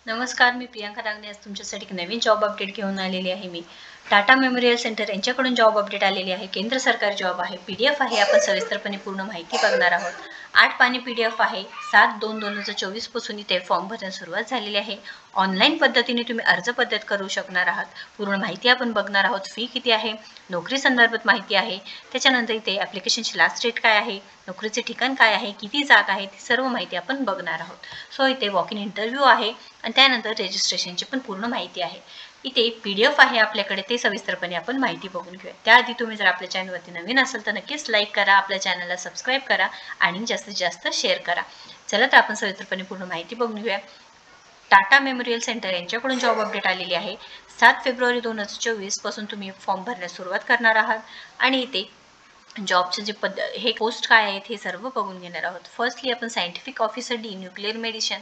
नमस्कार, मी प्रियांका रांगणे आज तुमच्यासाठी एक नवीन जॉब अपडेट घेऊन आलेली आहे. मी टाटा मेमोरियल सेंटर यांच्याकडून जॉब अपडेट आलेली आहे. केंद्र सरकारी जॉब आहे. PDF आहे. आपण सविस्तरपणे पूर्ण माहिती बघणार आहोत. 8 पानी PDF आहे. 7/2/2024 पासून इथे फॉर्म भरण्यास सुरुवात झालेली आहे. ऑनलाईन पद्धतीने तुम्ही अर्ज पद्धत करू शकणार आहात. पूर्ण माहिती आपण बघणार आहोत. फी किती आहे, नोकरी संदर्भात माहिती आहे, त्याच्यानंतर इथे ॲप्लिकेशनची लास्ट डेट काय आहे, नोकरीचे ठिकाण काय आहे, किती जागा आहे, ती सर्व माहिती आपण बघणार आहोत. सो इथे वॉक इन इंटरव्ह्यू आहे आणि त्यानंतर रजिस्ट्रेशनची पण पूर्ण माहिती आहे. इथे PDF आहे आपल्याकडे, ते सविस्तरपणे आपण माहिती बघून घेऊया. त्याआधी तुम्ही जर आपल्या चॅनलवरती नवीन असाल तर नक्कीच लाईक करा, आपल्या चॅनलला सबस्क्राईब करा आणि जास्तीत जास्त शेअर करा. चला तर आपण सविस्तरपणे पूर्ण माहिती बघून घेऊया. टाटा मेमोरियल सेंटर यांच्याकडून जॉब अपडेट आलेली आहे. 7 फेब्रुवारी 2024 पासून तुम्ही फॉर्म भरण्यास सुरुवात करणार आहात आणि इथे जॉबचे जे हे पोस्ट काय आहेत हे सर्व बघून घेणार आहोत. फर्स्टली आपण scientific officer D, nuclear medicine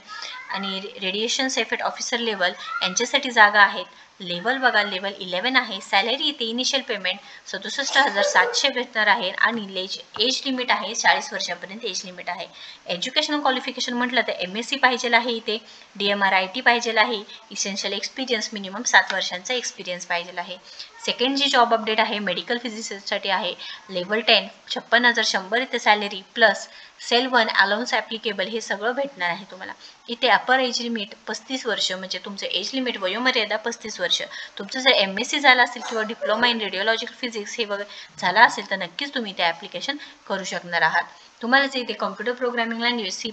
आणि रेडिएशन सेफ्टी ऑफिसर लेवल यांच्यासाठी जागा आहेत. लेवल बघा, लेवल 11 आहे. सॅलरी इथे इनिशियल पेमेंट 67,700 भेटणार आहे आणि एज लिमिट आहे 40 वर्षापर्यंत एज लिमिट आहे. एज्युकेशनल क्वालिफिकेशन म्हटलं तर MSc पाहिजे आहे. इथे DMR IT पाहिजे आहे. इसेन्शियल एक्सपिरियन्स मिनिमम 7 वर्षांचा एक्सपिरियन्स पाहिजे आहे. सेकंड जी जॉब अपडेट आहे मेडिकल फिजिसिस्टसाठी आहे. लेवल 10 56,100 इथे salary plus cell 1 allowance applicable हे सगळं भेटणार आहे तुम्हाला. इथे अपर एज लिमिट 35 वर्ष, म्हणजे तुमचं एज लिमिट वयोमर्यादा 35 वर्ष. तुमचं जर MSc झालं असेल किंवा डिप्लोमा इन रेडिओलॉजिकल फिजिक्स हे वगैरे झालं असेल तर नक्कीच तुम्ही ते ॲप्लिकेशन करू शकणार आहात. तुम्हाला जे इथे computer programming language C++,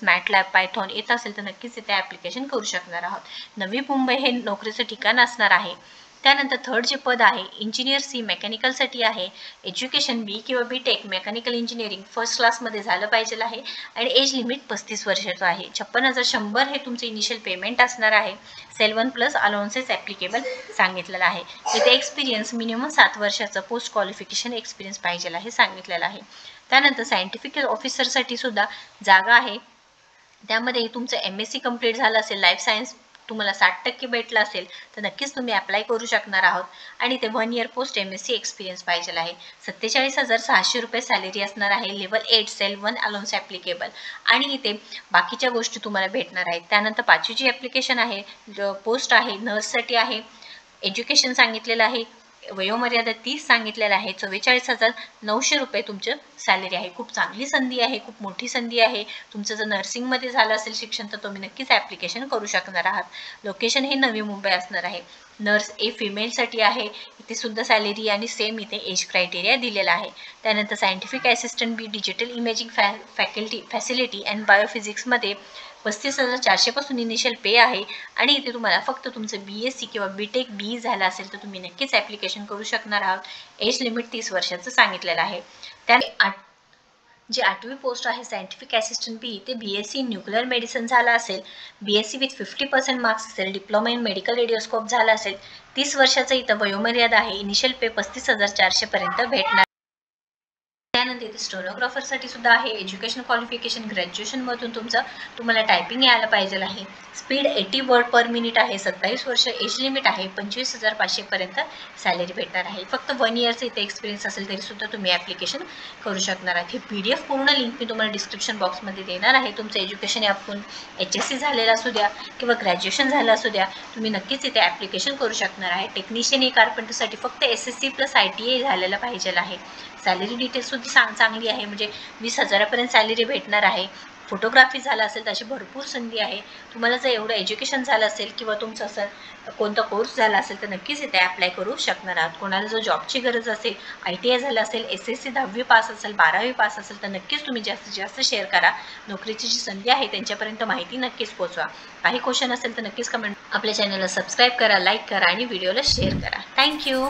MATLAB, Python येत असेल तर नक्कीच इथे ॲप्लिकेशन करू शकणार आहात. नवी मुंबई हे नोकरीचं ठिकाण असणार आहे. त्यानंतर थर्ड जे पद आहे इंजिनियर C मेकॅनिकलसाठी आहे. एज्युकेशन B किंवा BTech मेकॅनिकल इंजिनिअरिंग फर्स्ट क्लासमध्ये झालं पाहिजे आहे आणि एज लिमिट 35 वर्षाचं आहे. 56,100 हे तुमचं इनिशियल पेमेंट असणार आहे. सेल 1 प्लस अलाउन्सेस ॲप्लिकेबल सांगितलेलं आहे. इथे एक्सपिरियन्स मिनिमम 7 वर्षाचं पोस्ट क्वालिफिकेशन एक्सपिरियन्स पाहिजे आहे सांगितलेलं आहे. त्यानंतर सायंटिफिक ऑफिसरसाठी सुद्धा जागा आहे. त्यामध्ये तुमचं MSc कंप्लीट झालं असेल, लाईफ सायन्स तुम्हाला 60% भेटला असेल तर नक्कीच तुम्ही अप्लाय करू शकणार आहोत आणि ते 1 इयर पोस्ट MSc एक्सपिरियन्स पाहिजे आहे. 47,600 रुपये सॅलरी असणार आहे. लेवल 8 सेल 1 अलाउन्स ॲप्लिकेबल आणि इथे बाकीच्या गोष्टी तुम्हाला भेटणार आहेत. त्यानंतर 5वी जी ॲप्लिकेशन आहे, पोस्ट आहे नर्ससाठी आहे. एज्युकेशन सांगितलेलं आहे. वयोमर्यादा 30 सांगितलेलं आहे. 44,900 रुपये तुमचं सॅलरी आहे. खूप चांगली संधी आहे, खूप मोठी संधी आहे. तुमचं जर नर्सिंगमध्ये झालं असेल शिक्षण तर तुम्ही नक्कीच ॲप्लिकेशन करू शकणार आहात. लोकेशन हे नवी मुंबई असणार आहे. नर्स A फिमेलसाठी आहे. इथे सुद्धा सॅलरी आणि सेम इथे एज क्रायटेरिया दिलेला आहे. त्यानंतर scientific assistant B digital imaging facility and बायोफिजिक्समध्ये 35,400 पासून इनिशियल पे आहे आणि इथे तुम्हाला फक्त तुमचं BSc किंवा BTech BE झालं असेल तर तुम्ही नक्कीच ॲप्लिकेशन करू शकणार आहात. एज लिमिट 30 वर्षाचं सांगितलेलं आहे. जी 8वी पोस्ट आहे सायंटिफिक असिस्टंट B, ते BSc इन न्यूक्लिअर मेडिसिन झालं असेल, BSc विथ 50% मार्क्स असेल, डिप्लोमा इन मेडिकल रेडिओस्कोप झाला असेल, 30 वर्षाचं इथं वयोमर्यादा आहे. इनिशियल पे 35,400 पर्यंत भेटणार. त्यानंतर इथे स्टेनोग्राफरसाठी सुद्धा आहे. एज्युकेशन क्वालिफिकेशन ग्रॅज्युएशनमधून तुम्हाला टायपिंग यायला पाहिजे आहे. स्पीड 80 वर्ड पर मिनिट आहे. 27 वर्ष एज लिमिट आहे. 25,500 पर्यंत सॅलरी भेटणार आहे. फक्त 1 इयरचं इथे एक्सपिरियन्स असेल तरी सुद्धा तुम्ही ॲप्लिकेशन करू शकणार आहात. ही PDF पूर्ण लिंक मी तुम्हाला डिस्क्रिप्शन बॉक्समध्ये देणार आहे. तुमचं एज्युकेशन यातून HSC झालेलं असू द्या किंवा ग्रॅज्युएशन झालं असू द्या, तुम्ही नक्कीच इथे ॲप्लिकेशन करू शकणार आहे. टेक्निशियन ए कार्पेंटरसाठी फक्त SSC प्लस ITI झालेलं पाहिजे आहे. सॅलरी डिटेल्स सुद्धा चांगली आहे, म्हणजे 20,000 पर्यंत सॅलरी भेटणार आहे. फोटोग्राफी झालं असेल तर अशी भरपूर संधी आहे. तुम्हाला जर एवढं एज्युकेशन झालं असेल किंवा तुमचं असं कोणता कोर्स झाला असेल तर नक्कीच इथे अप्लाय करू शकणार आहात. कोणाला जर जॉबची गरज असेल, ITI झालं असेल, SSC 10वी पास असेल, 12वी पास असेल तर नक्कीच तुम्ही जास्तीत जास्त शेअर करा. नोकरीची जी संधी आहे त्यांच्यापर्यंत माहिती नक्कीच पोहोचवा. काही क्वेश्चन असेल तर नक्कीच कमेंट. आपल्या चॅनलला सबस्क्राईब करा, लाईक करा आणि व्हिडिओला शेअर करा. थँक्यू.